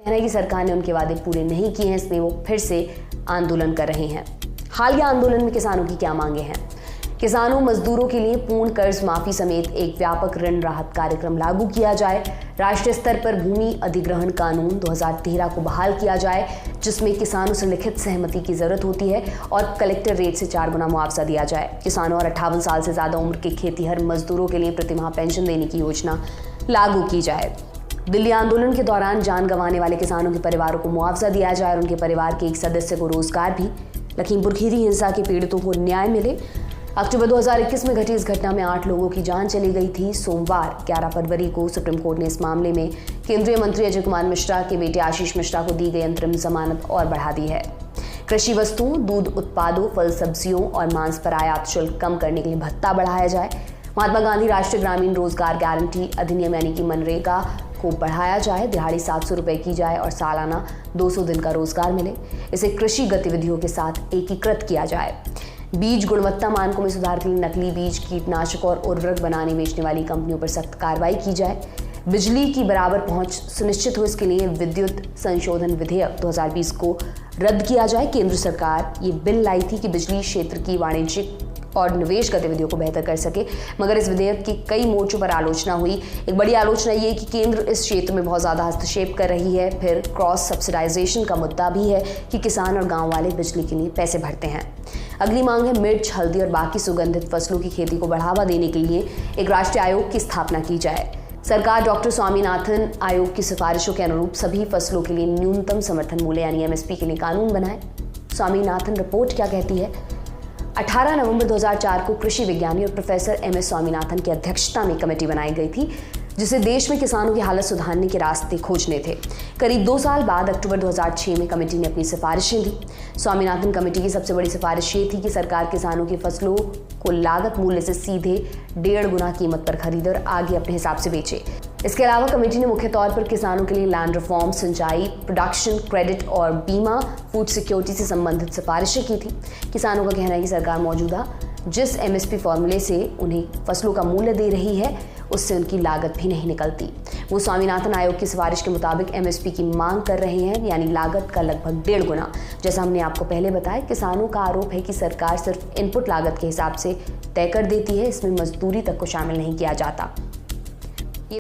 कहना है कि सरकार ने उनके वादे पूरे नहीं किए हैं, इसलिए वो फिर से आंदोलन कर रहे हैं। हालिया आंदोलन में किसानों की क्या मांगे हैं? किसानों मजदूरों के लिए पूर्ण कर्ज माफी समेत एक व्यापक ऋण राहत कार्यक्रम लागू किया जाए, राष्ट्रीय स्तर पर भूमि अधिग्रहण कानून 2013 को बहाल किया जाए, जिसमें किसानों से लिखित सहमति की जरूरत होती है, और कलेक्टर रेट से 4 गुना मुआवजा दिया जाए। किसानों और 58 साल से ज्यादा उम्र के खेतीहर मजदूरों के लिए प्रतिमाह पेंशन देने की योजना लागू की जाए। दिल्ली आंदोलन के दौरान जान गंवाने वाले किसानों के परिवारों को मुआवजा दिया जाए और उनके परिवार के एक सदस्य को रोजगार भी। लखीमपुर खीरी हिंसा के पीड़ितों को न्याय मिले। अक्टूबर 2021 में घटी इस घटना में 8 लोगों की जान चली गई थी। सोमवार 11 फरवरी को सुप्रीम कोर्ट ने इस मामले में केंद्रीय मंत्री अजय कुमार मिश्रा के बेटे आशीष मिश्रा को दी गई अंतरिम जमानत और बढ़ा दी है। कृषि वस्तुओं, दूध उत्पादों, फल सब्जियों और मांस पर आयात शुल्क कम करने के लिए भत्ता बढ़ाया जाए। महात्मा गांधी राष्ट्रीय ग्रामीण रोजगार गारंटी अधिनियम यानी कि मनरेगा को बढ़ाया जाए, दिहाड़ी 700 रुपए की जाए और सालाना 200 दिन का रोजगार मिले। इसे कृषि गतिविधियों के साथ एकीकृत किया जाए। बीज गुणवत्ता मानकों में सुधार के लिए नकली बीज, कीटनाशक और उर्वरक बनाने बेचने वाली कंपनियों पर सख्त कार्रवाई की जाए। बिजली की बराबर पहुंच सुनिश्चित हो, इसके लिए विद्युत संशोधन विधेयक 2020 को रद्द किया जाए। केंद्र सरकार ये बिल लाई थी कि बिजली क्षेत्र की वाणिज्यिक और निवेश गतिविधियों को बेहतर कर सके, मगर इस विधेयक की कई मोर्चों पर आलोचना हुई। एक बड़ी आलोचना ये कि केंद्र इस क्षेत्र में बहुत ज़्यादा हस्तक्षेप कर रही है। फिर क्रॉस सब्सिडाइजेशन का मुद्दा भी है कि किसान और गांव वाले बिजली के लिए पैसे भरते हैं। अगली मांग है मिर्च, हल्दी और बाकी सुगंधित फसलों की खेती को बढ़ावा देने के लिए एक राष्ट्रीय आयोग की स्थापना की जाए। सरकार डॉक्टर स्वामीनाथन आयोग की सिफारिशों के अनुरूप सभी फसलों के लिए न्यूनतम समर्थन मूल्य यानी MSP के लिए कानून बनाए। स्वामीनाथन रिपोर्ट क्या कहती है? 18 नवंबर 2004 को कृषि विज्ञानी और प्रोफेसर MS स्वामीनाथन की अध्यक्षता में कमेटी बनाई गई थी, जिसे देश में किसानों की हालत सुधारने के रास्ते खोजने थे। करीब 2 साल बाद अक्टूबर 2006 में कमेटी ने अपनी सिफारिशें दी। स्वामीनाथन कमेटी की सबसे बड़ी सिफारिश ये थी कि सरकार किसानों की फसलों को लागत मूल्य से सीधे 1.5 गुना कीमत पर खरीदे और आगे अपने हिसाब से बेचे। इसके अलावा कमेटी ने मुख्य तौर पर किसानों के लिए लैंड रिफॉर्म, सिंचाई, प्रोडक्शन क्रेडिट और बीमा, फूड सिक्योरिटी से संबंधित सिफारिशें की थी। किसानों का कहना है कि सरकार मौजूदा जिस MSP फॉर्मूले से उन्हें फसलों का मूल्य दे रही है, उससे उनकी लागत भी नहीं निकलती। वो स्वामीनाथन आयोग की सिफारिश के मुताबिक MSP की मांग कर रहे हैं, यानी लागत का लगभग 1.5 गुना। जैसा हमने आपको पहले बताया, किसानों का आरोप है कि सरकार सिर्फ इनपुट लागत के हिसाब से तय कर देती है, इसमें मजदूरी तक को शामिल नहीं किया जाता।